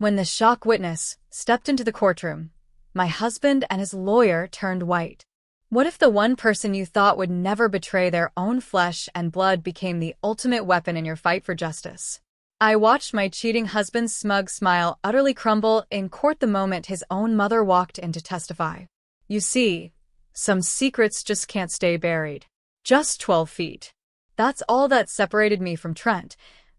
When the shock witness stepped into the courtroom, my husband and his lawyer turned white. What if the one person you thought would never betray their own flesh and blood became the ultimate weapon in your fight for justice? I watched my cheating husband's smug smile utterly crumble in court the moment his own mother walked in to testify. You see, some secrets just can't stay buried. Just 12 feet. That's all that separated me from Trent,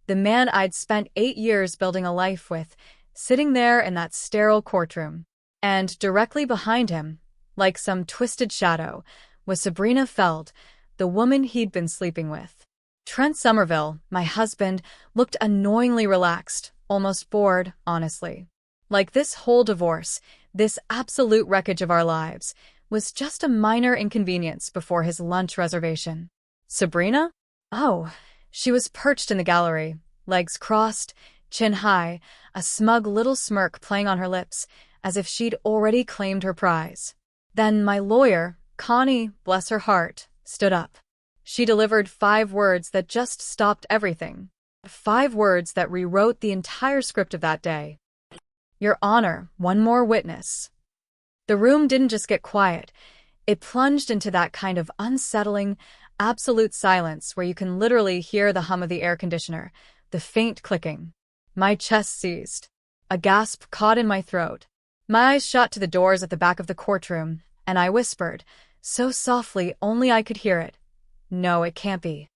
the man I'd spent 8 years building a life with, sitting there in that sterile courtroom. And directly behind him, like some twisted shadow, was Sabrina Feld, the woman he'd been sleeping with. Trent Somerville, my husband, looked annoyingly relaxed, almost bored, honestly. Like this whole divorce, this absolute wreckage of our lives, was just a minor inconvenience before his lunch reservation. Sabrina? Oh, she was perched in the gallery, legs crossed, chin high, a smug little smirk playing on her lips, as if she'd already claimed her prize. Then my lawyer, Connie, bless her heart, stood up. She delivered 5 words that just stopped everything. 5 words that rewrote the entire script of that day. Your Honor, one more witness. The room didn't just get quiet. It plunged into that kind of unsettling, absolute silence where you can literally hear the hum of the air conditioner, the faint clicking. My chest seized. A gasp caught in my throat. My eyes shot to the doors at the back of the courtroom, and I whispered, so softly only I could hear it. No, it can't be.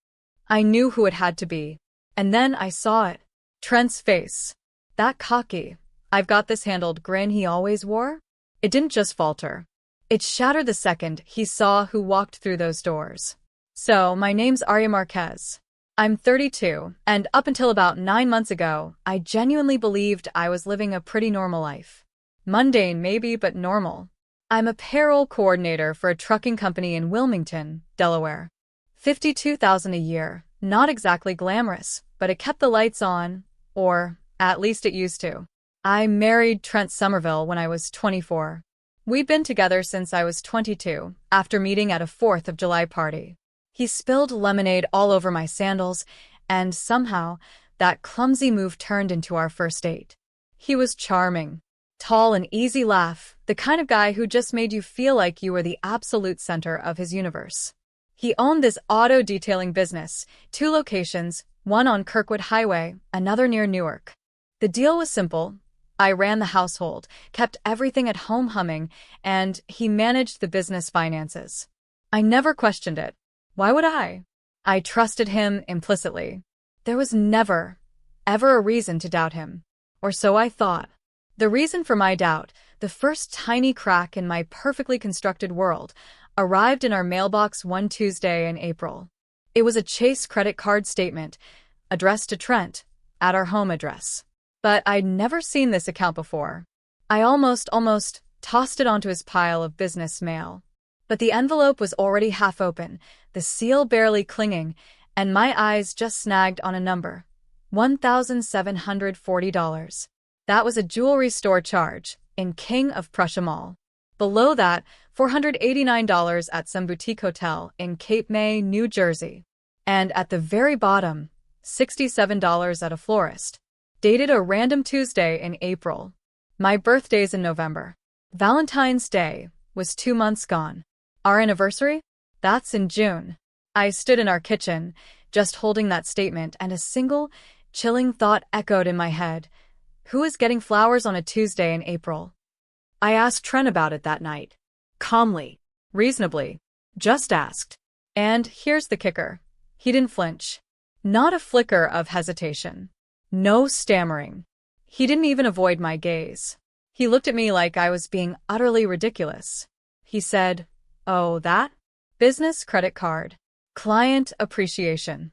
I knew who it had to be. And then I saw it. Trent's face. That cocky, I've got this handled grin he always wore? It didn't just falter. It shattered the second he saw who walked through those doors. So, my name's Aria Marquez. I'm 32, and up until about 9 months ago, I genuinely believed I was living a pretty normal life. Mundane maybe, but normal. I'm a payroll coordinator for a trucking company in Wilmington, Delaware. $52,000 a year. Not exactly glamorous, but it kept the lights on, or at least it used to. I married Trent Somerville when I was 24. We'd been together since I was 22, after meeting at a 4th of July party. He spilled lemonade all over my sandals, and somehow, that clumsy move turned into our first date. He was charming. Tall and easy laugh, the kind of guy who just made you feel like you were the absolute center of his universe. He owned this auto detailing business, 2 locations, one on Kirkwood Highway, another near Newark. The deal was simple. I ran the household, kept everything at home humming, and he managed the business finances. I never questioned it. Why would I? I trusted him implicitly. There was never, ever a reason to doubt him. Or so I thought. The reason for my doubt, the first tiny crack in my perfectly constructed world, arrived in our mailbox one Tuesday in April. It was a Chase credit card statement, addressed to Trent, at our home address. But I'd never seen this account before. I almost tossed it onto his pile of business mail. But the envelope was already half open, the seal barely clinging, and my eyes just snagged on a number. $1,740. That was a jewelry store charge, in King of Prussia Mall. Below that, $489 at some boutique hotel in Cape May, New Jersey. And at the very bottom, $67 at a florist. Dated a random Tuesday in April. My birthday's in November. Valentine's Day was 2 months gone. Our anniversary? That's in June. I stood in our kitchen, just holding that statement, and a single, chilling thought echoed in my head. Who is getting flowers on a Tuesday in April? I asked Trent about it that night. Calmly. Reasonably. Just asked. And here's the kicker. He didn't flinch. Not a flicker of hesitation. No stammering. He didn't even avoid my gaze. He looked at me like I was being utterly ridiculous. He said, "Oh, that? Business credit card. Client appreciation.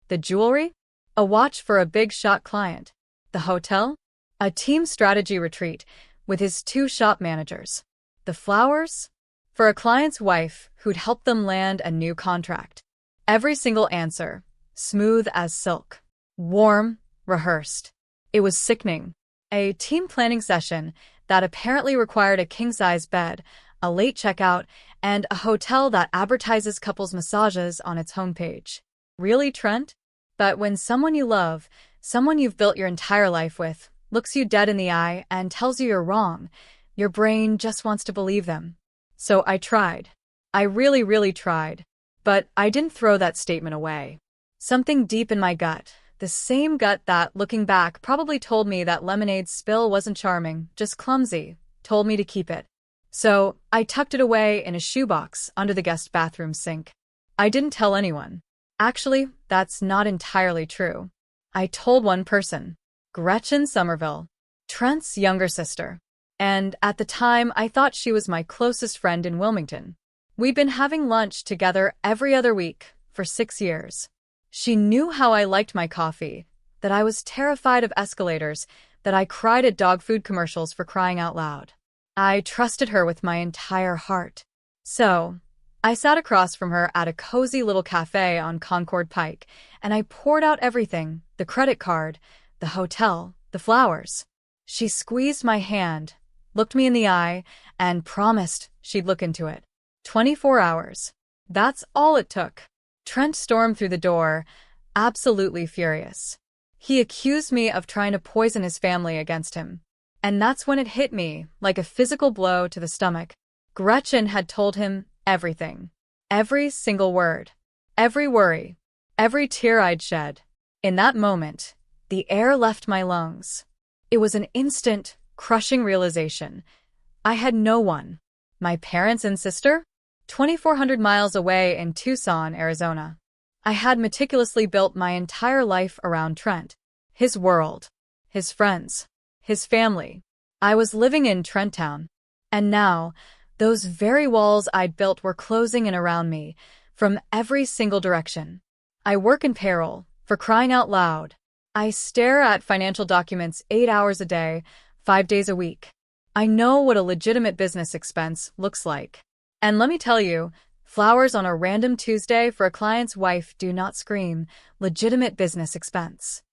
The jewelry? A watch for a big-shot client. The hotel? A team strategy retreat with his 2 shop managers. The flowers? For a client's wife who'd helped them land a new contract." Every single answer, smooth as silk. Warm, rehearsed. It was sickening. A team planning session that apparently required a king-size bed, a late checkout, and a hotel that advertises couples massages on its homepage. Really, Trent? But when someone you love, someone you've built your entire life with, looks you dead in the eye and tells you you're wrong. Your brain just wants to believe them. So I tried. I really, really tried. But I didn't throw that statement away. Something deep in my gut, the same gut that, looking back, probably told me that lemonade's spill wasn't charming, just clumsy, told me to keep it. So I tucked it away in a shoebox under the guest bathroom sink. I didn't tell anyone. Actually, that's not entirely true. I told one person, Gretchen Somerville, Trent's younger sister. And at the time, I thought she was my closest friend in Wilmington. We'd been having lunch together every other week for 6 years. She knew how I liked my coffee, that I was terrified of escalators, that I cried at dog food commercials for crying out loud. I trusted her with my entire heart. So I sat across from her at a cozy little cafe on Concord Pike, and I poured out everything, the credit card, the hotel, the flowers. She squeezed my hand, looked me in the eye, and promised she'd look into it. 24 hours. That's all it took. Trent stormed through the door, absolutely furious. He accused me of trying to poison his family against him. And that's when it hit me, like a physical blow to the stomach. Gretchen had told him everything. Every single word. Every worry. Every tear I'd shed. In that moment, the air left my lungs. It was an instant, crushing realization. I had no one. My parents and sister? 2,400 miles away in Tucson, Arizona. I had meticulously built my entire life around Trent. His world. His friends. His family. I was living in Trenttown. And now, those very walls I'd built were closing in around me, from every single direction. I work in payroll, for crying out loud. I stare at financial documents 8 hours a day, 5 days a week. I know what a legitimate business expense looks like. And let me tell you, flowers on a random Tuesday for a client's wife do not scream legitimate business expense.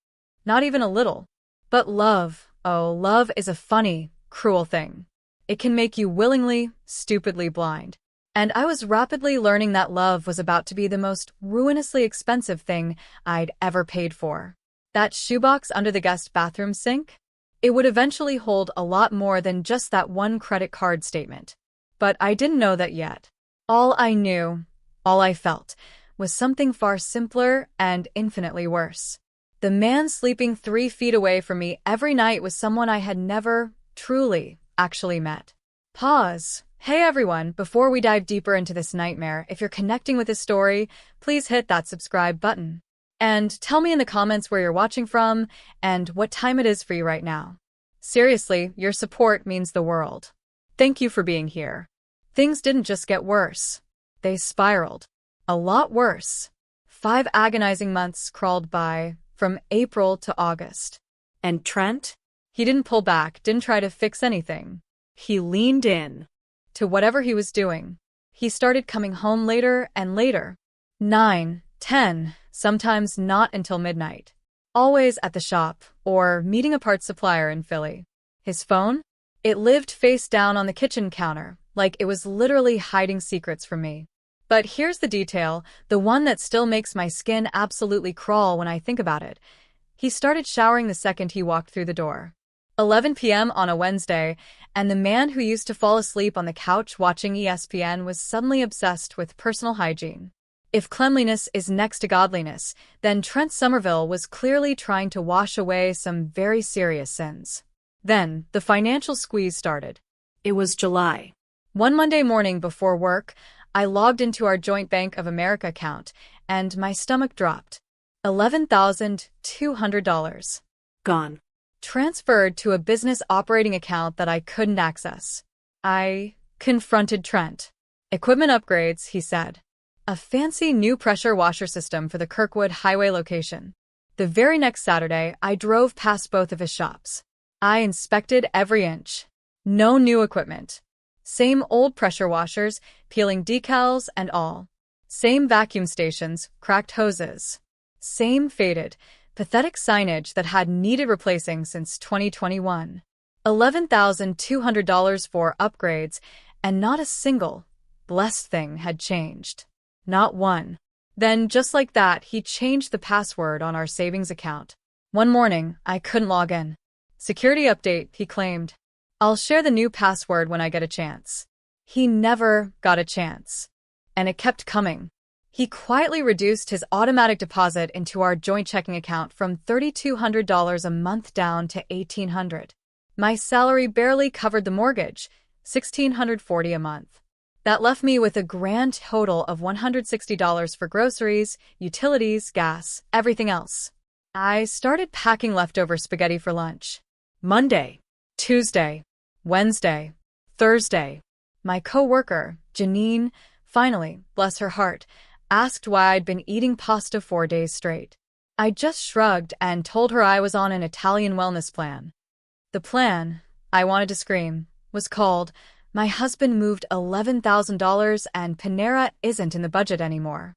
Not even a little. But love, oh, love is a funny, cruel thing. It can make you willingly, stupidly blind. And I was rapidly learning that love was about to be the most ruinously expensive thing I'd ever paid for. That shoebox under the guest bathroom sink? It would eventually hold a lot more than just that one credit card statement. But I didn't know that yet. All I knew, all I felt, was something far simpler and infinitely worse. The man sleeping 3 feet away from me every night was someone I had never, truly, actually met. Pause. Hey everyone, before we dive deeper into this nightmare, if you're connecting with this story, please hit that subscribe button. And tell me in the comments where you're watching from and what time it is for you right now. Seriously, your support means the world. Thank you for being here. Things didn't just get worse. They spiraled. A lot worse. 5 agonizing months crawled by, from April to August. And Trent? He didn't pull back, didn't try to fix anything. He leaned in to whatever he was doing. He started coming home later and later. 9, 10, sometimes not until midnight. Always at the shop, or meeting a parts supplier in Philly. His phone? It lived face down on the kitchen counter, like it was literally hiding secrets from me. But here's the detail, the one that still makes my skin absolutely crawl when I think about it. He started showering the second he walked through the door. 11 p.m. on a Wednesday, and the man who used to fall asleep on the couch watching ESPN was suddenly obsessed with personal hygiene. If cleanliness is next to godliness, then Trent Somerville was clearly trying to wash away some very serious sins. Then, the financial squeeze started. It was July. One Monday morning before work, I logged into our joint Bank of America account, and my stomach dropped. $11,200. Gone. Transferred to a business operating account that I couldn't access. I confronted Trent. Equipment upgrades, he said. A fancy new pressure washer system for the Kirkwood Highway location. The very next Saturday, I drove past both of his shops. I inspected every inch. No new equipment. Same old pressure washers, peeling decals and all. Same vacuum stations, cracked hoses. Same faded, pathetic signage that had needed replacing since 2021. $11,200 for upgrades, and not a single, blessed thing had changed. Not one. Then, just like that, he changed the password on our savings account. One morning, I couldn't log in. Security update, he claimed. I'll share the new password when I get a chance. He never got a chance. And it kept coming. He quietly reduced his automatic deposit into our joint checking account from $3,200 a month down to $1,800. My salary barely covered the mortgage, $1,640 a month. That left me with a grand total of $160 for groceries, utilities, gas, everything else. I started packing leftover spaghetti for lunch. Monday, Tuesday, Wednesday, Thursday. My coworker, Janine, finally, bless her heart, asked why I'd been eating pasta 4 days straight. I just shrugged and told her I was on an Italian wellness plan. The plan, I wanted to scream, was called, "My husband moved $11,000 and Panera isn't in the budget anymore."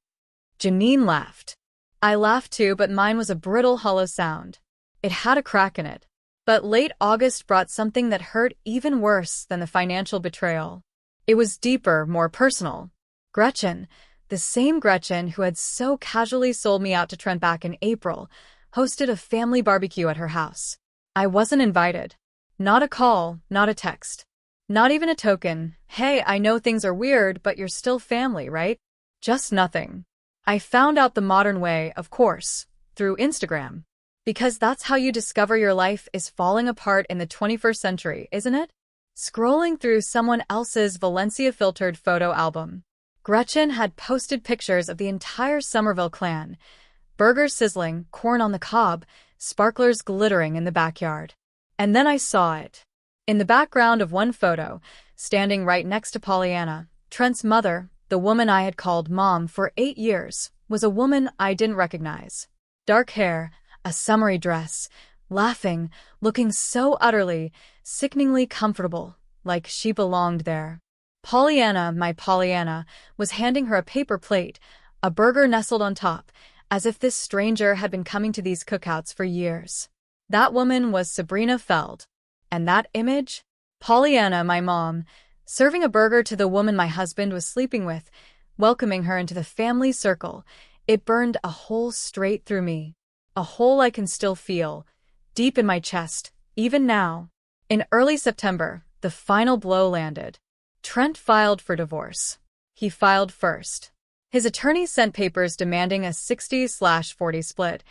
Janine laughed. I laughed too, but mine was a brittle, hollow sound. It had a crack in it. But late August brought something that hurt even worse than the financial betrayal. It was deeper, more personal. Gretchen, the same Gretchen who had so casually sold me out to Trent back in April, hosted a family barbecue at her house. I wasn't invited. Not a call, not a text. Not even a token, "Hey, I know things are weird, but you're still family, right?" Just nothing. I found out the modern way, of course, through Instagram. Because that's how you discover your life is falling apart in the 21st century, isn't it? Scrolling through someone else's Valencia-filtered photo album. Gretchen had posted pictures of the entire Somerville clan. Burgers sizzling, corn on the cob, sparklers glittering in the backyard. And then I saw it. In the background of one photo, standing right next to Pollyanna, Trent's mother, the woman I had called Mom for 8 years, was a woman I didn't recognize. Dark hair, a summery dress, laughing, looking so utterly, sickeningly comfortable, like she belonged there. Pollyanna, my Pollyanna, was handing her a paper plate, a burger nestled on top, as if this stranger had been coming to these cookouts for years. That woman was Sabrina Feld. And that image? Pollyanna, my mom, serving a burger to the woman my husband was sleeping with, welcoming her into the family circle. It burned a hole straight through me. A hole I can still feel, deep in my chest, even now. In early September, the final blow landed. Trent filed for divorce. He filed first. His attorney sent papers demanding a 60/40 split,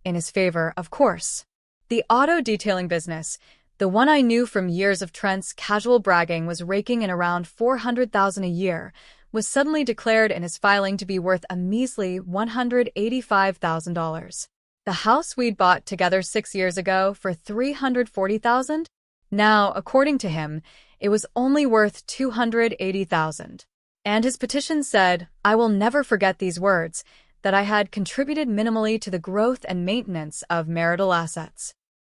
in his favor, of course. The auto detailing business, the one I knew from years of Trent's casual bragging was raking in around $400,000 a year, was suddenly declared in his filing to be worth a measly $185,000. The house we'd bought together 6 years ago for $340,000? Now, according to him, it was only worth $280,000. And his petition said, I will never forget these words, that I had contributed minimally to the growth and maintenance of marital assets.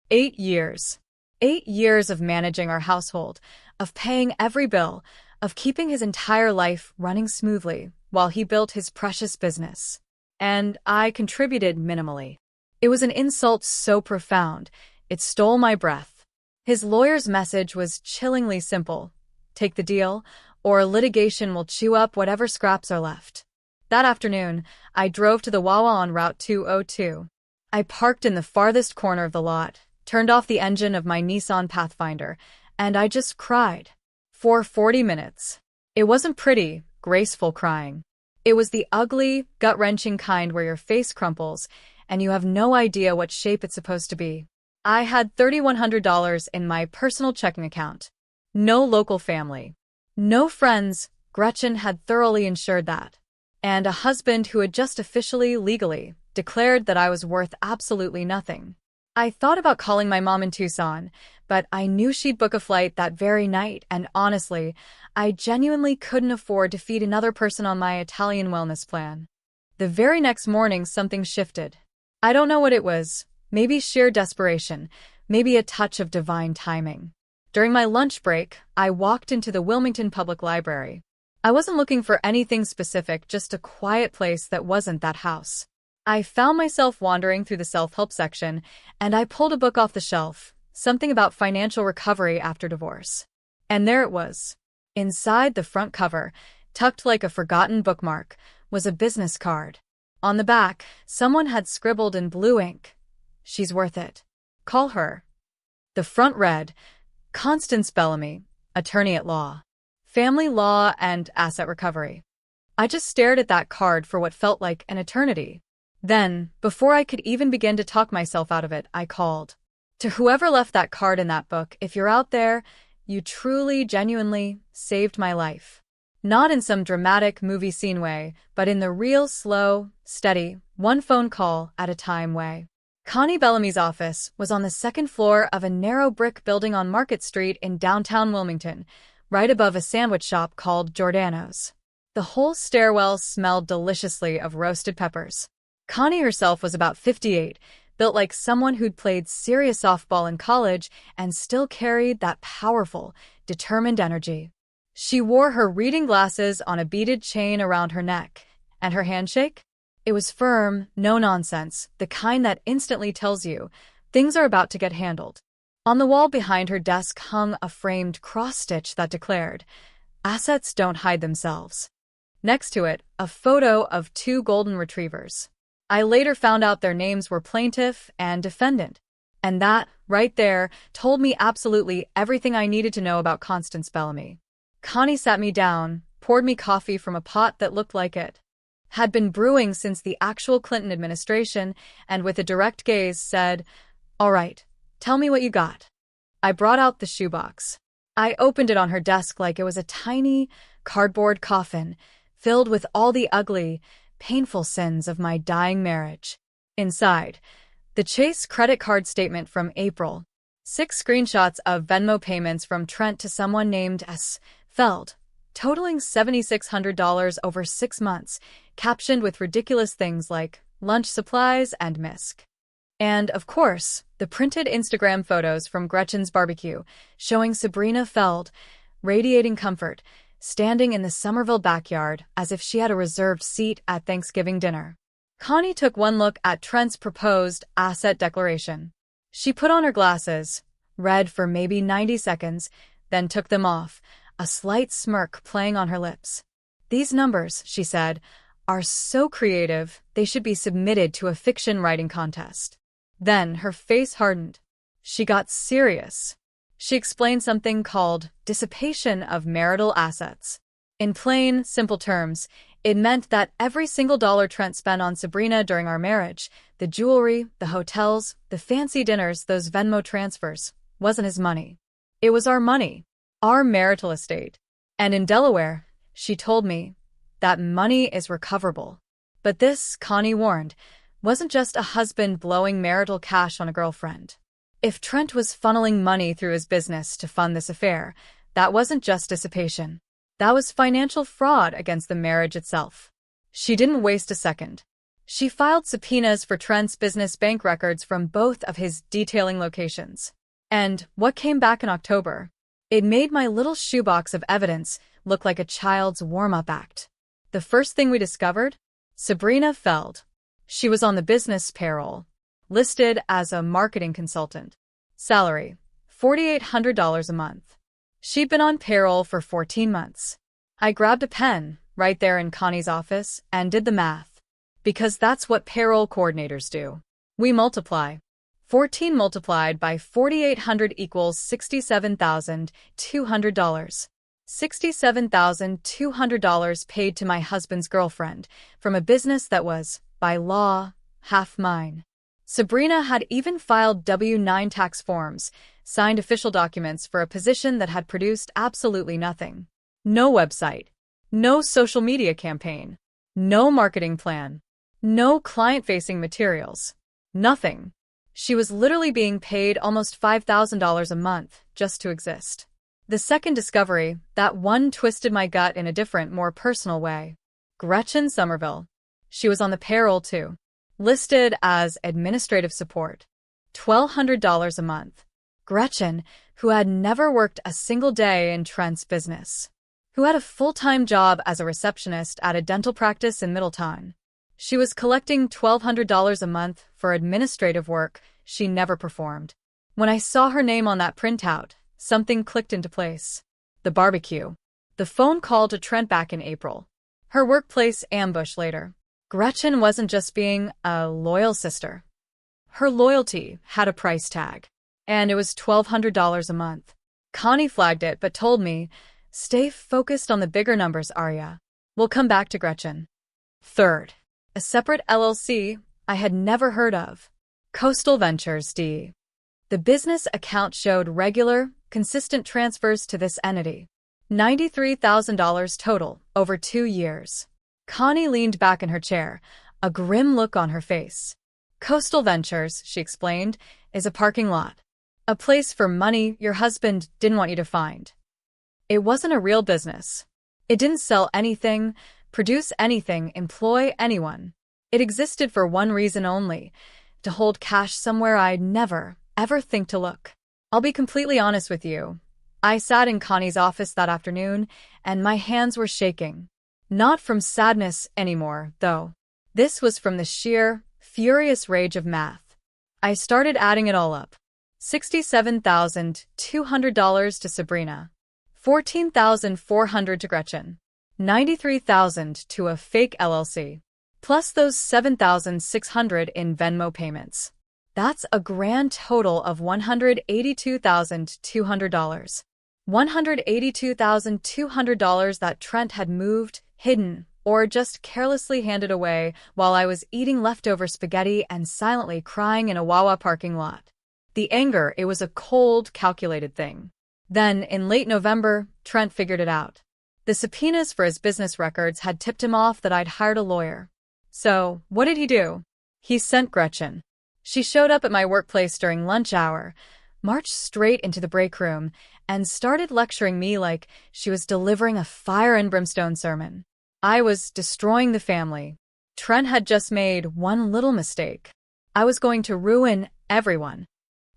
8 years. 8 years of managing our household, of paying every bill, of keeping his entire life running smoothly while he built his precious business. And I contributed minimally. It was an insult so profound, it stole my breath. His lawyer's message was chillingly simple. Take the deal, or litigation will chew up whatever scraps are left. That afternoon, I drove to the Wawa on Route 202. I parked in the farthest corner of the lot, turned off the engine of my Nissan Pathfinder, and I just cried. For 40 minutes. It wasn't pretty, graceful crying. It was the ugly, gut-wrenching kind where your face crumples, and you have no idea what shape it's supposed to be. I had $3,100 in my personal checking account. No local family. No friends, Gretchen had thoroughly ensured that. And a husband who had just officially, legally, declared that I was worth absolutely nothing. I thought about calling my mom in Tucson, but I knew she'd book a flight that very night, and honestly, I genuinely couldn't afford to feed another person on my Italian wellness plan. The very next morning, something shifted. I don't know what it was. Maybe sheer desperation, maybe a touch of divine timing. During my lunch break, I walked into the Wilmington Public Library. I wasn't looking for anything specific, just a quiet place that wasn't that house. I found myself wandering through the self-help section, and I pulled a book off the shelf, something about financial recovery after divorce. And there it was. Inside the front cover, tucked like a forgotten bookmark, was a business card. On the back, someone had scribbled in blue ink, "She's worth it. Call her." The front read, Constance Bellamy, attorney at law, family law and asset recovery. I just stared at that card for what felt like an eternity. Then, before I could even begin to talk myself out of it, I called. To whoever left that card in that book, if you're out there, you truly, genuinely saved my life. Not in some dramatic movie scene way, but in the real, slow, steady, one phone call at a time way. Connie Bellamy's office was on the second floor of a narrow brick building on Market Street in downtown Wilmington, right above a sandwich shop called Giordano's. The whole stairwell smelled deliciously of roasted peppers. Connie herself was about 58, built like someone who'd played serious softball in college and still carried that powerful, determined energy. She wore her reading glasses on a beaded chain around her neck, and her handshake? It was firm, no nonsense, the kind that instantly tells you things are about to get handled. On the wall behind her desk hung a framed cross-stitch that declared, "Assets don't hide themselves." Next to it, a photo of two golden retrievers. I later found out their names were plaintiff and defendant. And that, right there, told me absolutely everything I needed to know about Constance Bellamy. Connie sat me down, poured me coffee from a pot that looked like it had been brewing since the actual Clinton administration, and with a direct gaze said, "All right, tell me what you got." I brought out the shoebox. I opened it on her desk like it was a tiny, cardboard coffin, filled with all the ugly, painful sins of my dying marriage. Inside, the Chase credit card statement from April, 6 screenshots of Venmo payments from Trent to someone named S. Feld, totaling $7,600 over 6 months, captioned with ridiculous things like lunch supplies and misc. And, of course, the printed Instagram photos from Gretchen's barbecue, showing Sabrina Feld, radiating comfort, standing in the Somerville backyard as if she had a reserved seat at Thanksgiving dinner. Connie took one look at Trent's proposed asset declaration. She put on her glasses, read for maybe 90 seconds, then took them off, a slight smirk playing on her lips. "These numbers," she said, "are so creative, they should be submitted to a fiction writing contest." Then her face hardened. She got serious. She explained something called dissipation of marital assets. In plain, simple terms, it meant that every single dollar Trent spent on Sabrina during our marriage, the jewelry, the hotels, the fancy dinners, those Venmo transfers, wasn't his money. It was our money, our marital estate. And in Delaware, she told me, that money is recoverable. But this, Connie warned, wasn't just a husband blowing marital cash on a girlfriend. If Trent was funneling money through his business to fund this affair, that wasn't just dissipation. That was financial fraud against the marriage itself. She didn't waste a second. She filed subpoenas for Trent's business bank records from both of his detailing locations. And what came back in October? It made my little shoebox of evidence look like a child's warm-up act. The first thing we discovered? Sabrina Feld. She was on the business payroll, listed as a marketing consultant. Salary, $4,800 a month. She'd been on payroll for 14 months. I grabbed a pen, right there in Connie's office, and did the math. Because that's what payroll coordinators do. We multiply. 14 multiplied by 4,800 equals $67,200. $67,200 paid to my husband's girlfriend from a business that was, by law, half mine. Sabrina had even filed W-9 tax forms, signed official documents for a position that had produced absolutely nothing. No website. No social media campaign. No marketing plan. No client-facing materials. Nothing. She was literally being paid almost $5,000 a month just to exist. The second discovery, that one twisted my gut in a different, more personal way. Gretchen Somerville. She was on the payroll too. Listed as administrative support. $1,200 a month. Gretchen, who had never worked a single day in Trent's business. Who had a full-time job as a receptionist at a dental practice in Middletown. She was collecting $1,200 a month for administrative work she never performed. When I saw her name on that printout, something clicked into place. The barbecue. The phone call to Trent back in April. Her workplace ambush later. Gretchen wasn't just being a loyal sister. Her loyalty had a price tag. and it was $1,200 a month. Connie flagged it but told me, "Stay focused on the bigger numbers, Arya. We'll come back to Gretchen." Third, a separate LLC I had never heard of. Coastal Ventures D. The business account showed regular, consistent transfers to this entity. $93,000 total over 2 years. Connie leaned back in her chair, a grim look on her face. Coastal Ventures, she explained, is a parking lot. A place for money your husband didn't want you to find. It wasn't a real business. It didn't sell anything, produce anything, employ anyone. It existed for one reason only, to hold cash somewhere I'd never, ever think to look. I'll be completely honest with you. I sat in Connie's office that afternoon, and my hands were shaking. Not from sadness anymore, though. This was from the sheer, furious rage of math. I started adding it all up. $67,200 to Sabrina. $14,400 to Gretchen. $93,000 to a fake LLC. Plus those $7,600 in Venmo payments. That's a grand total of $182,200. $182,200 that Trent had moved, hidden, or just carelessly handed away while I was eating leftover spaghetti and silently crying in a Wawa parking lot. The anger, it was a cold, calculated thing. Then, in late November, Trent figured it out. The subpoenas for his business records had tipped him off that I'd hired a lawyer. So, what did he do? He sent Gretchen. She showed up at my workplace during lunch hour, marched straight into the break room, and started lecturing me like she was delivering a fire and brimstone sermon. I was destroying the family. Trent had just made one little mistake. I was going to ruin everyone.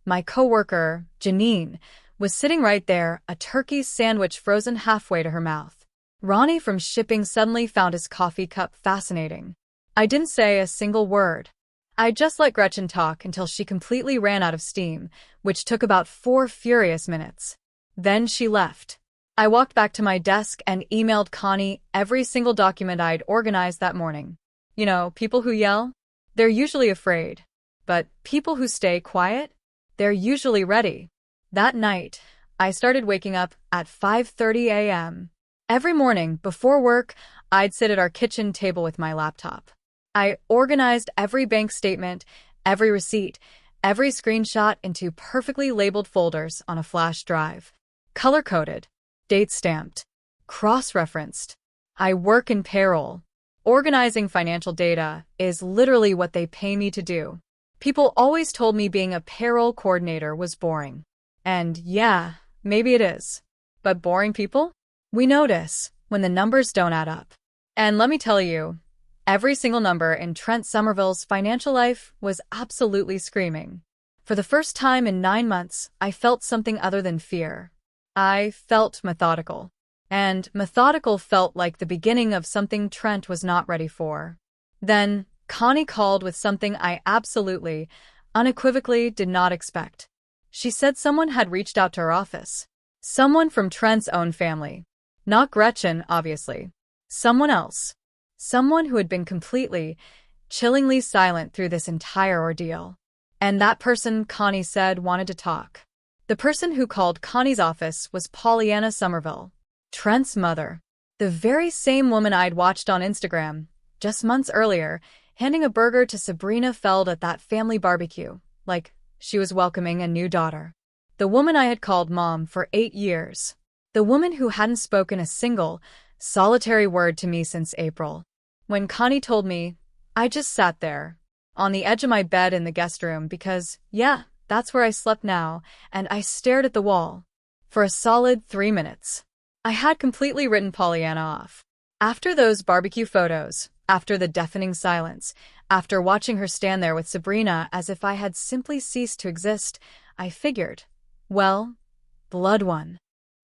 My coworker, Janine, was sitting right there, a turkey sandwich frozen halfway to her mouth. Ronnie from shipping suddenly found his coffee cup fascinating. I didn't say a single word. I just let Gretchen talk until she completely ran out of steam, which took about 4 furious minutes. Then she left. I walked back to my desk and emailed Connie every single document I'd organized that morning. You know, people who yell? They're usually afraid. But people who stay quiet? They're usually ready. That night, I started waking up at 5:30 a.m. Every morning, before work, I'd sit at our kitchen table with my laptop. I organized every bank statement, every receipt, every screenshot into perfectly labeled folders on a flash drive. Color-coded, date-stamped, cross-referenced. I work in payroll. Organizing financial data is literally what they pay me to do. People always told me being a payroll coordinator was boring. And yeah, maybe it is. But boring people? We notice when the numbers don't add up. And let me tell you, every single number in Trent Somerville's financial life was absolutely screaming. For the first time in 9 months, I felt something other than fear. I felt methodical. And methodical felt like the beginning of something Trent was not ready for. Then, Connie called with something I absolutely, unequivocally did not expect. She said someone had reached out to her office. Someone from Trent's own family. Not Gretchen, obviously. Someone else. Someone who had been completely, chillingly silent through this entire ordeal. And that person, Connie said, wanted to talk. The person who called Connie's office was Pollyanna Somerville, Trent's mother. The very same woman I'd watched on Instagram, just months earlier, handing a burger to Sabrina Feld at that family barbecue, like she was welcoming a new daughter. The woman I had called mom for 8 years. The woman who hadn't spoken a single, solitary word to me since April. When Connie told me, I just sat there, on the edge of my bed in the guest room because, yeah, that's where I slept now, and I stared at the wall. For a solid 3 minutes. I had completely written Pollyanna off. After those barbecue photos, after the deafening silence, after watching her stand there with Sabrina as if I had simply ceased to exist, I figured, well, blood won.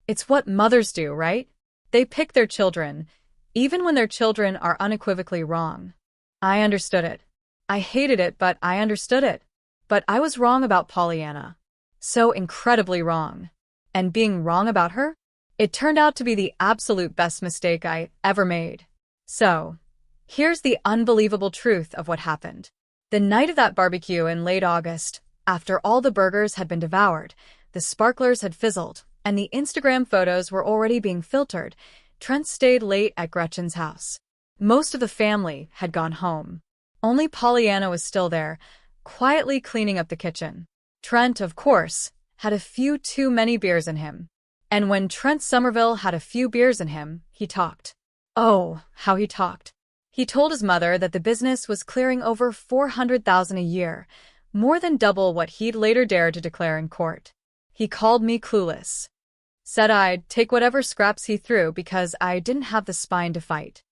It's what mothers do, right? They pick their children, even when their children are unequivocally wrong. I understood it. I hated it, but I understood it. But I was wrong about Pollyanna. So incredibly wrong. And being wrong about her? It turned out to be the absolute best mistake I ever made. So, here's the unbelievable truth of what happened. The night of that barbecue in late August, After all the burgers had been devoured, the sparklers had fizzled, and the Instagram photos were already being filtered, Trent stayed late at Gretchen's house. Most of the family had gone home. Only Pollyanna was still there, quietly cleaning up the kitchen. Trent, of course, had a few too many beers in him. And when Trent Somerville had a few beers in him, he talked. Oh, how he talked. He told his mother that the business was clearing over $400,000 a year, more than double what he'd later dared to declare in court. He called me clueless. Said I'd take whatever scraps he threw because I didn't have the spine to fight.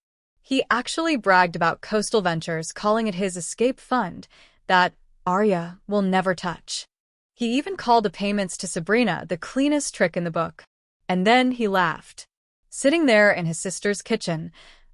He actually bragged about Coastal Ventures, calling it his escape fund that Arya will never touch. He even called the payments to Sabrina the cleanest trick in the book. And then he laughed. Sitting there in his sister's kitchen,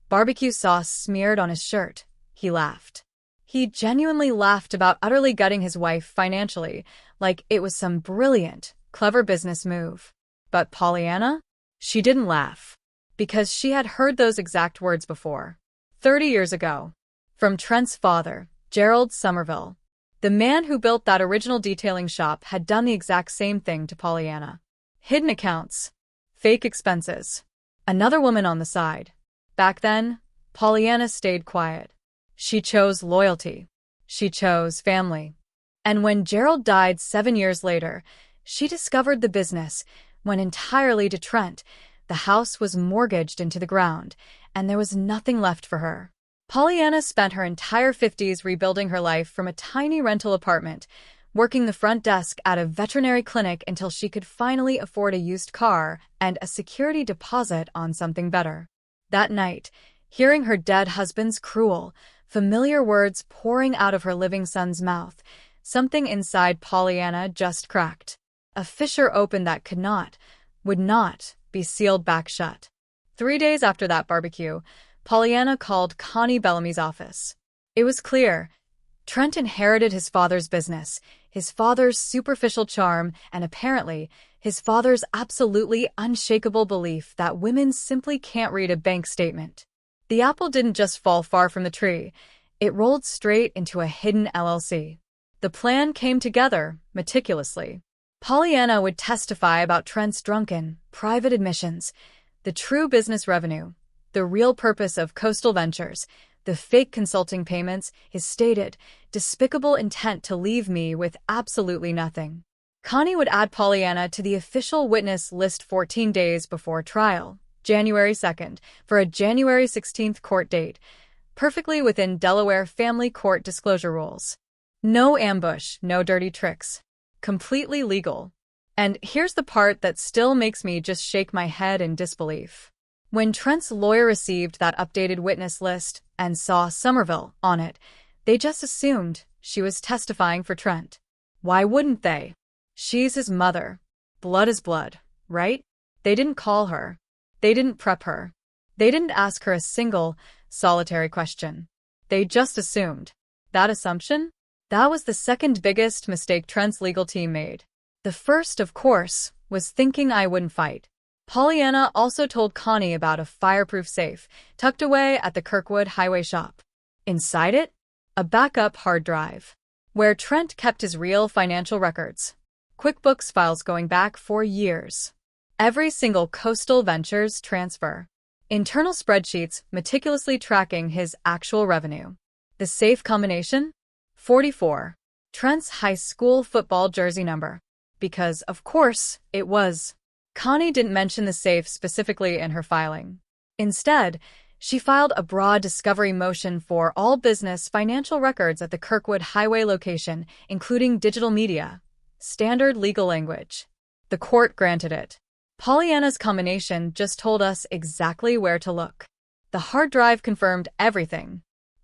barbecue sauce smeared on his shirt, he laughed. He genuinely laughed about utterly gutting his wife financially, like it was some brilliant, clever business move. But Pollyanna? She didn't laugh. Because she had heard those exact words before. 30 years ago. From Trent's father, Gerald Somerville. The man who built that original detailing shop had done the exact same thing to Pollyanna. Hidden accounts. Fake expenses. Another woman on the side. Back then, Pollyanna stayed quiet. She chose loyalty. She chose family. And when Gerald died 7 years later, she discovered the business went entirely to Trent. The house was mortgaged into the ground, and there was nothing left for her. Pollyanna spent her entire 50s rebuilding her life from a tiny rental apartment, working the front desk at a veterinary clinic until she could finally afford a used car and a security deposit on something better. That night, hearing her dead husband's cruel, familiar words pouring out of her living son's mouth, something inside Pollyanna just cracked. A fissure opened that would not, be sealed back shut. 3 days after that barbecue, Pollyanna called Connie Bellamy's office. It was clear. Trent inherited his father's business, his father's superficial charm, and apparently, his father's absolutely unshakable belief that women simply can't read a bank statement. The apple didn't just fall far from the tree. It rolled straight into a hidden LLC. The plan came together, meticulously. Pollyanna would testify about Trent's drunken, private admissions, the true business revenue, the real purpose of Coastal Ventures, the fake consulting payments, his stated, despicable intent to leave me with absolutely nothing. Connie would add Pollyanna to the official witness list 14 days before trial, January 2nd, for a January 16th court date, perfectly within Delaware family court disclosure rules. No ambush, no dirty tricks. Completely legal. And here's the part that still makes me just shake my head in disbelief. When Trent's lawyer received that updated witness list and saw Somerville on it, they just assumed she was testifying for Trent. Why wouldn't they? She's his mother. Blood is blood, right? They didn't call her. They didn't prep her. They didn't ask her a single, solitary question. They just assumed. That assumption? That was the second biggest mistake Trent's legal team made. The first, of course, was thinking I wouldn't fight. Pollyanna also told Connie about a fireproof safe tucked away at the Kirkwood Highway shop. Inside it, a backup hard drive, where Trent kept his real financial records. QuickBooks files going back for years. Every single Coastal Ventures transfer. Internal spreadsheets meticulously tracking his actual revenue. The safe combination? 44. Trent's high school football jersey number. Because, of course, it was. Connie didn't mention the safe specifically in her filing. Instead, she filed a broad discovery motion for all business financial records at the Kirkwood Highway location, including digital media. Standard legal language. The court granted it. Pollyanna's combination just told us exactly where to look. The hard drive confirmed everything.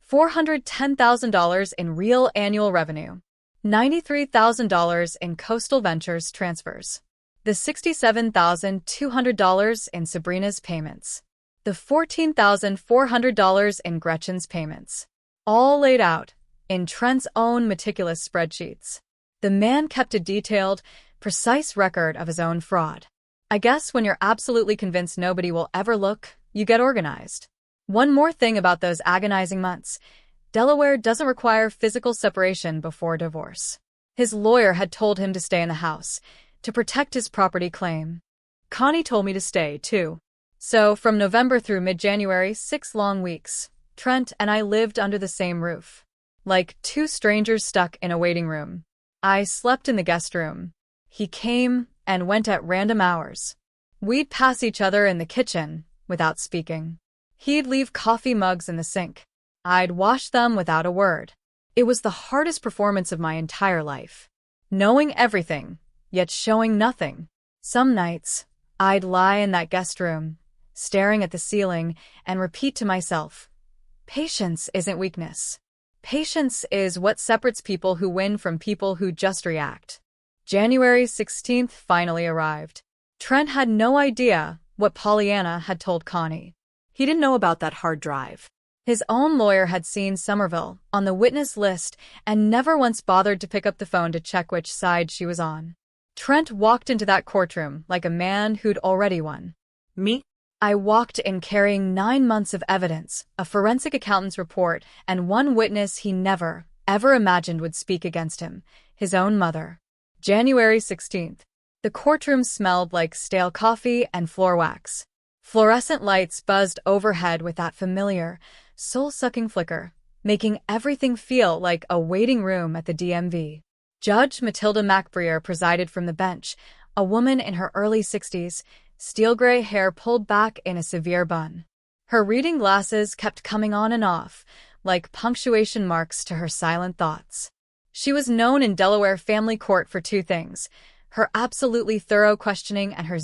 $410,000 in real annual revenue. $93,000 in Coastal Ventures transfers. The $67,200 in Sabrina's payments. The $14,400 in Gretchen's payments. All laid out in Trent's own meticulous spreadsheets. The man kept a detailed, precise record of his own fraud. I guess when you're absolutely convinced nobody will ever look, you get organized. One more thing about those agonizing months. Delaware doesn't require physical separation before divorce. His lawyer had told him to stay in the house, to protect his property claim. Connie told me to stay, too. So, from November through mid-January, 6 long weeks, Trent and I lived under the same roof. Like two strangers stuck in a waiting room. I slept in the guest room. He came and went at random hours. We'd pass each other in the kitchen, without speaking. He'd leave coffee mugs in the sink. I'd wash them without a word. It was the hardest performance of my entire life. Knowing everything, yet showing nothing. Some nights, I'd lie in that guest room, staring at the ceiling, and repeat to myself, patience isn't weakness. Patience is what separates people who win from people who just react. January 16th finally arrived. Trent had no idea what Pollyanna had told Connie. He didn't know about that hard drive. His own lawyer had seen Somerville on the witness list and never once bothered to pick up the phone to check which side she was on. Trent walked into that courtroom like a man who'd already won. Me? I walked in carrying 9 months of evidence, a forensic accountant's report, and one witness he never, ever imagined would speak against him, his own mother. January 16th. The courtroom smelled like stale coffee and floor wax. Fluorescent lights buzzed overhead with that familiar, soul-sucking flicker, making everything feel like a waiting room at the DMV. Judge Matilda McBrier presided from the bench, a woman in her early 60s, steel-gray hair pulled back in a severe bun. Her reading glasses kept coming on and off, like punctuation marks to her silent thoughts. She was known in Delaware family court for two things: her absolutely thorough questioning and her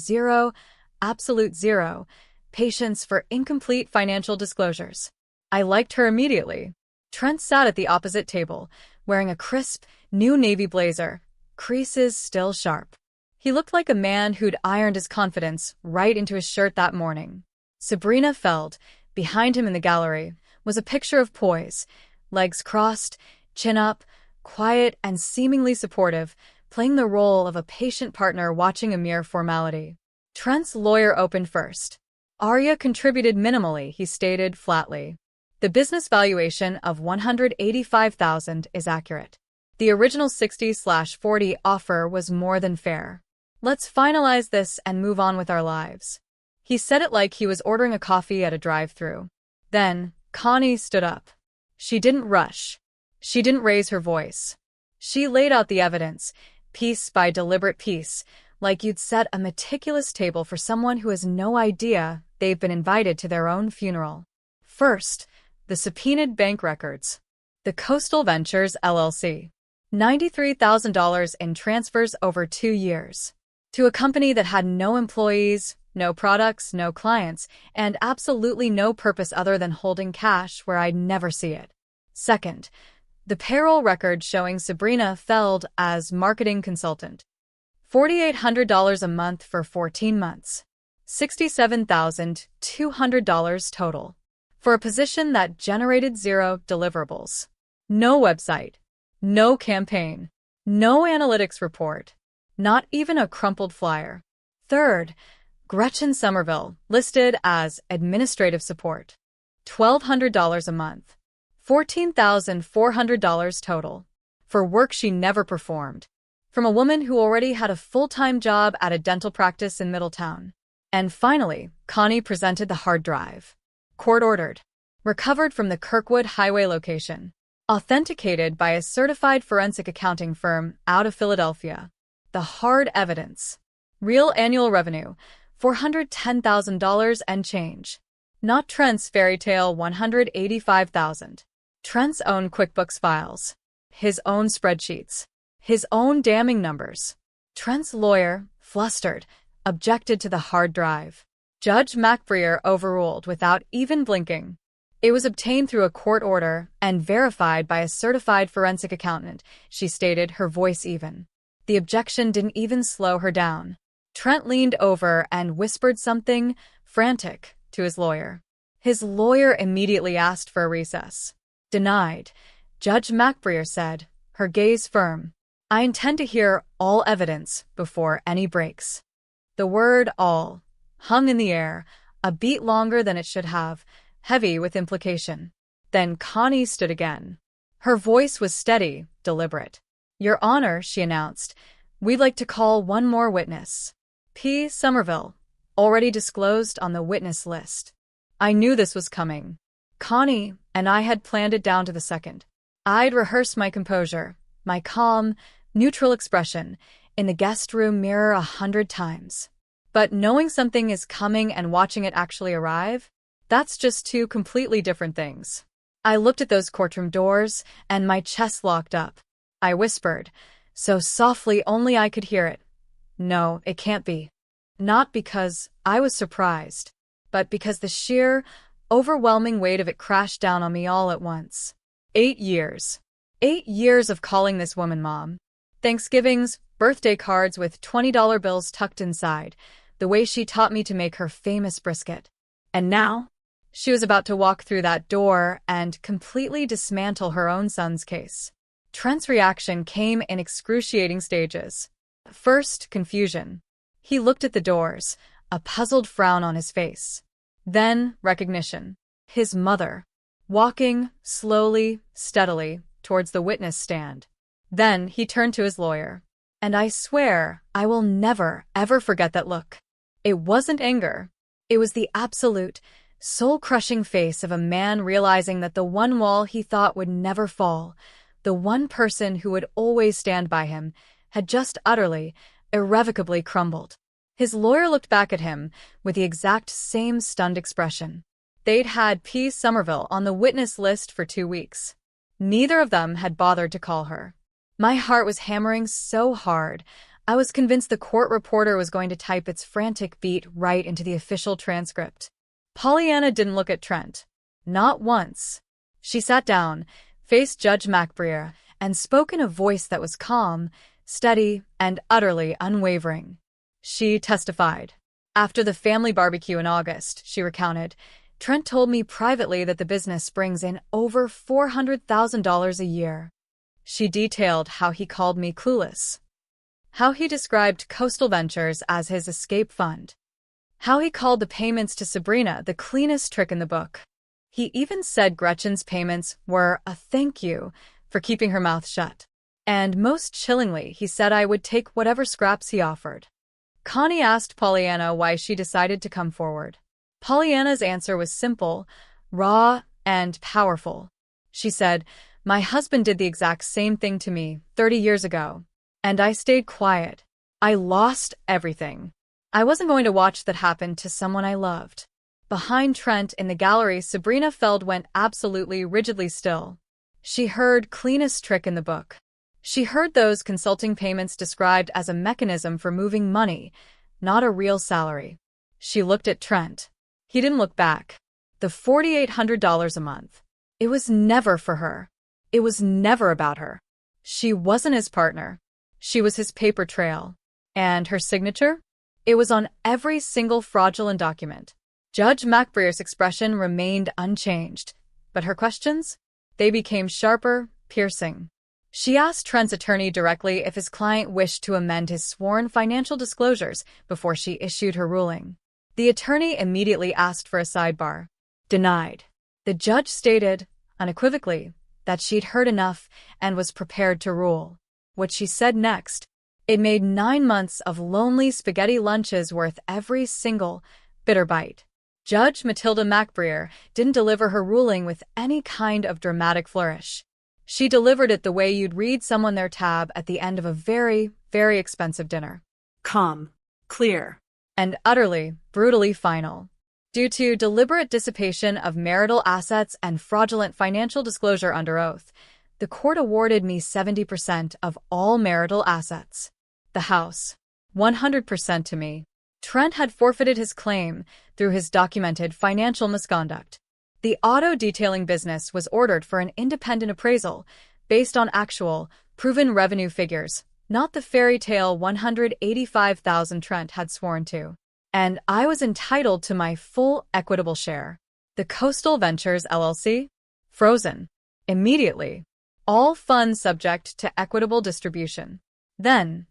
absolute zero, patience for incomplete financial disclosures. I liked her immediately. Trent sat at the opposite table, wearing a crisp, new navy blazer, creases still sharp. He looked like a man who'd ironed his confidence right into his shirt that morning. Sabrina Feld, behind him in the gallery, was a picture of poise, legs crossed, chin up, quiet and seemingly supportive, playing the role of a patient partner watching a mere formality. Trent's lawyer opened first. Arya contributed minimally, he stated flatly. The business valuation of $185,000 is accurate. The original 60/40 offer was more than fair. Let's finalize this and move on with our lives. He said it like he was ordering a coffee at a drive-thru. Then, Connie stood up. She didn't rush. She didn't raise her voice. She laid out the evidence, piece by deliberate piece, like you'd set a meticulous table for someone who has no idea they've been invited to their own funeral. First, the subpoenaed bank records. The Coastal Ventures LLC. $93,000 in transfers over 2 years. To a company that had no employees, no products, no clients, and absolutely no purpose other than holding cash where I'd never see it. Second, the payroll record showing Sabrina Feld as marketing consultant. $4,800 a month for 14 months. $67,200 total. For a position that generated 0 deliverables. No website. No campaign. No analytics report. Not even a crumpled flyer. Third, Gretchen Somerville, listed as administrative support. $1,200 a month. $14,400 total. For work she never performed. From a woman who already had a full-time job at a dental practice in Middletown. And finally, Connie presented the hard drive. Court-ordered. Recovered from the Kirkwood Highway location. Authenticated by a certified forensic accounting firm out of Philadelphia. The hard evidence. Real annual revenue, $410,000 and change. Not Trent's fairy tale $185,000. Trent's own QuickBooks files. His own spreadsheets. His own damning numbers. Trent's lawyer, flustered, objected to the hard drive. Judge McBrier overruled without even blinking. It was obtained through a court order and verified by a certified forensic accountant, she stated, her voice even. The objection didn't even slow her down. Trent leaned over and whispered something frantic to his lawyer. His lawyer immediately asked for a recess. Denied. Judge McBrier said, her gaze firm. I intend to hear all evidence before any breaks. The word all hung in the air, a beat longer than it should have, heavy with implication. Then Connie stood again. Her voice was steady, deliberate. "Your Honor," she announced, "we'd like to call one more witness. P. Somerville, already disclosed on the witness list." I knew this was coming. Connie and I had planned it down to the second. I'd rehearsed my composure, my calm, neutral expression, in the guest room mirror 100 times. But knowing something is coming and watching it actually arrive, that's just two completely different things. I looked at those courtroom doors, and my chest locked up. I whispered, so softly only I could hear it, "No, it can't be." Not because I was surprised, but because the sheer, overwhelming weight of it crashed down on me all at once. 8 years. 8 years of calling this woman Mom. Thanksgivings, birthday cards with $20 bills tucked inside, the way she taught me to make her famous brisket. And now, she was about to walk through that door and completely dismantle her own son's case. Trent's reaction came in excruciating stages. First, confusion. He looked at the doors, a puzzled frown on his face. Then, recognition. His mother, walking slowly, steadily, towards the witness stand. Then he turned to his lawyer. And I swear, I will never, ever forget that look. It wasn't anger. It was the absolute, soul-crushing face of a man realizing that the one wall he thought would never fall, the one person who would always stand by him, had just utterly, irrevocably crumbled. His lawyer looked back at him with the exact same stunned expression. They'd had P. Somerville on the witness list for 2 weeks. Neither of them had bothered to call her. My heart was hammering so hard, I was convinced the court reporter was going to type its frantic beat right into the official transcript. Pollyanna didn't look at Trent. Not once. She sat down, faced Judge McBrear, and spoke in a voice that was calm, steady, and utterly unwavering. She testified. "After the family barbecue in August," she recounted, "Trent told me privately that the business brings in over $400,000 a year. She detailed how he called me clueless, how he described Coastal Ventures as his escape fund, how he called the payments to Sabrina the cleanest trick in the book. He even said Gretchen's payments were a thank you for keeping her mouth shut. And most chillingly, he said I would take whatever scraps he offered." Connie asked Pollyanna why she decided to come forward. Pollyanna's answer was simple, raw, and powerful. She said, "My husband did the exact same thing to me 30 years ago, and I stayed quiet. I lost everything. I wasn't going to watch that happen to someone I loved." Behind Trent in the gallery, Sabrina Feld went absolutely rigidly still. She heard cleanest trick in the book. She heard those consulting payments described as a mechanism for moving money, not a real salary. She looked at Trent. He didn't look back. The $4,800 a month. It was never for her. It was never about her. She wasn't his partner. She was his paper trail. And her signature? It was on every single fraudulent document. Judge McBrear's expression remained unchanged, but her questions? They became sharper, piercing. She asked Trent's attorney directly if his client wished to amend his sworn financial disclosures before she issued her ruling. The attorney immediately asked for a sidebar. Denied. The judge stated, unequivocally, that she'd heard enough and was prepared to rule. What she said next, it made 9 months of lonely spaghetti lunches worth every single bitter bite. Judge Matilda McBrear didn't deliver her ruling with any kind of dramatic flourish. She delivered it the way you'd read someone their tab at the end of a very, very expensive dinner. Calm, clear, and utterly, brutally final. Due to deliberate dissipation of marital assets and fraudulent financial disclosure under oath, the court awarded me 70% of all marital assets. The house, 100% to me. Trent had forfeited his claim through his documented financial misconduct. The auto detailing business was ordered for an independent appraisal based on actual, proven revenue figures, not the fairy tale $185,000 Trent had sworn to. And I was entitled to my full equitable share. The Coastal Ventures LLC? Frozen. Immediately. All funds subject to equitable distribution. Then,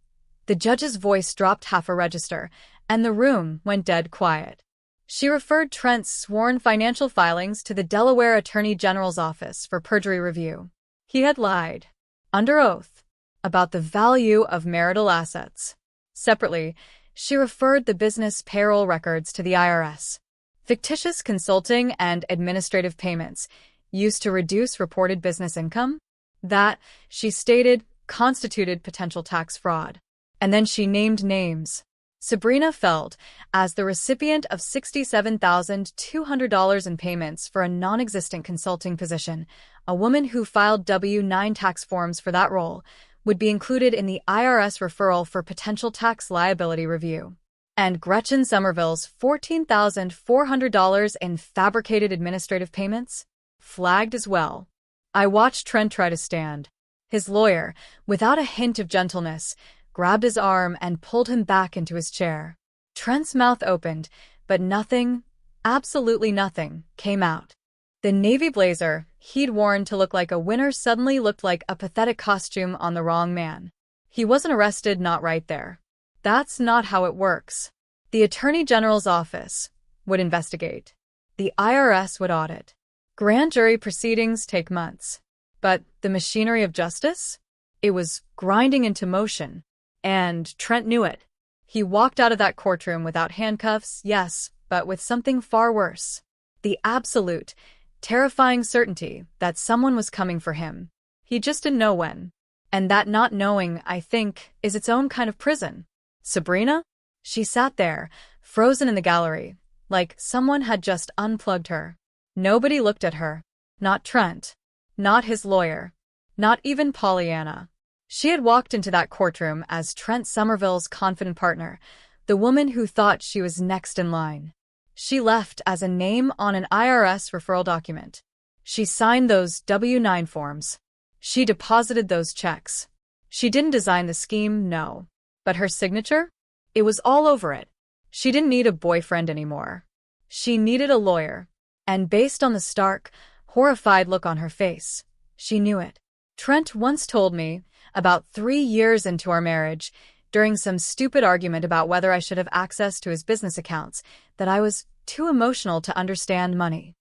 the judge's voice dropped half a register, and the room went dead quiet. She referred Trent's sworn financial filings to the Delaware Attorney General's office for perjury review. He had lied. Under oath. about the value of marital assets. Separately, she referred the business payroll records to the IRS. Fictitious consulting and administrative payments used to reduce reported business income? That, she stated, constituted potential tax fraud. And then she named names. Sabrina Feld, as the recipient of $67,200 in payments for a non-existent consulting position, a woman who filed W-9 tax forms for that role, would be included in the IRS referral for potential tax liability review. And Gretchen Somerville's $14,400 in fabricated administrative payments? Flagged as well. I watched Trent try to stand. His lawyer, without a hint of gentleness, grabbed his arm and pulled him back into his chair. Trent's mouth opened, but nothing, absolutely nothing, came out. The navy blazer he'd worn to look like a winner suddenly looked like a pathetic costume on the wrong man. He wasn't arrested, not right there. That's not how it works. The Attorney General's office would investigate. The IRS would audit. Grand jury proceedings take months. But the machinery of justice? It was grinding into motion. And Trent knew it. He walked out of that courtroom without handcuffs, yes, but with something far worse. The absolute, terrifying certainty that someone was coming for him. He just didn't know when. And that not knowing, I think, is its own kind of prison. Sabrina? She sat there, frozen in the gallery, like someone had just unplugged her. Nobody looked at her. Not Trent. Not his lawyer. Not even Pollyanna. She had walked into that courtroom as Trent Somerville's confident partner, the woman who thought she was next in line. She left as a name on an IRS referral document. She signed those W-9 forms. She deposited those checks. She didn't design the scheme, no. But her signature? It was all over it. She didn't need a boyfriend anymore. She needed a lawyer. And based on the stark, horrified look on her face, she knew it. Trent once told me, about 3 years into our marriage, during some stupid argument about whether I should have access to his business accounts, that I was too emotional to understand money.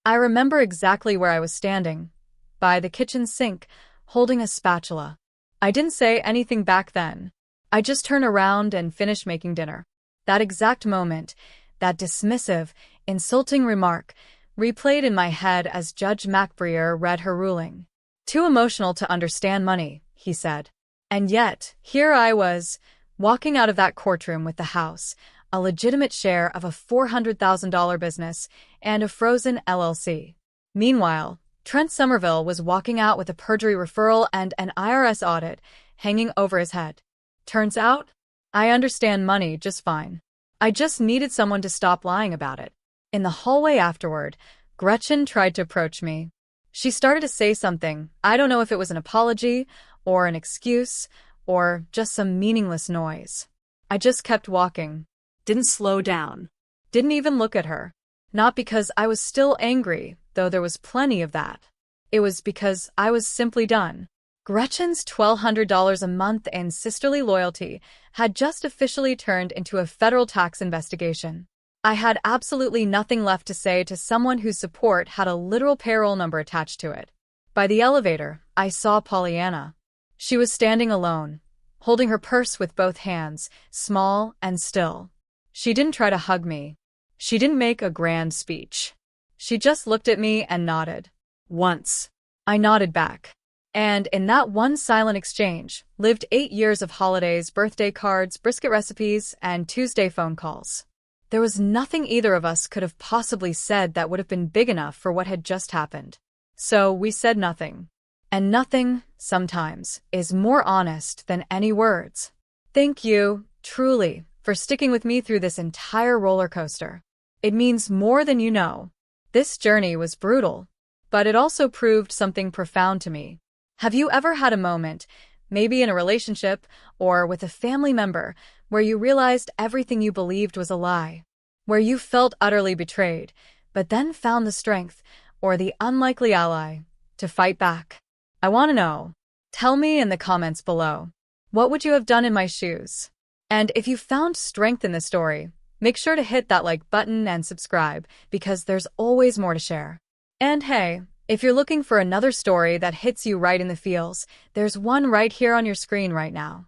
I remember exactly where I was standing, by the kitchen sink, holding a spatula. I didn't say anything back then. I just turned around and finished making dinner. That exact moment, that dismissive, insulting remark, replayed in my head as Judge McBreer read her ruling. Too emotional to understand money, he said. And yet, here I was, walking out of that courtroom with the house, a legitimate share of a $400,000 business, and a frozen LLC. Meanwhile, Trent Somerville was walking out with a perjury referral and an IRS audit hanging over his head. Turns out, I understand money just fine. I just needed someone to stop lying about it. In the hallway afterward, Gretchen tried to approach me. She started to say something. I don't know if it was an apology, or an excuse, or just some meaningless noise. I just kept walking. Didn't slow down. Didn't even look at her. Not because I was still angry, though there was plenty of that. It was because I was simply done. Gretchen's $1,200 a month in sisterly loyalty had just officially turned into a federal tax investigation. I had absolutely nothing left to say to someone whose support had a literal payroll number attached to it. By the elevator, I saw Pollyanna. She was standing alone, holding her purse with both hands, small and still. She didn't try to hug me. She didn't make a grand speech. She just looked at me and nodded. Once. I nodded back. And in that one silent exchange, lived 8 years of holidays, birthday cards, brisket recipes, and Tuesday phone calls. There was nothing either of us could have possibly said that would have been big enough for what had just happened. So we said nothing. And nothing, sometimes, is more honest than any words. Thank you, truly, for sticking with me through this entire roller coaster. It means more than you know. This journey was brutal, but it also proved something profound to me. Have you ever had a moment, maybe in a relationship or with a family member, where you realized everything you believed was a lie? Where you felt utterly betrayed, but then found the strength, or the unlikely ally, to fight back? I want to know. Tell me in the comments below. What would you have done in my shoes? And if you found strength in this story, make sure to hit that like button and subscribe, because there's always more to share. And hey, If you're looking for another story that hits you right in the feels, there's one right here on your screen right now.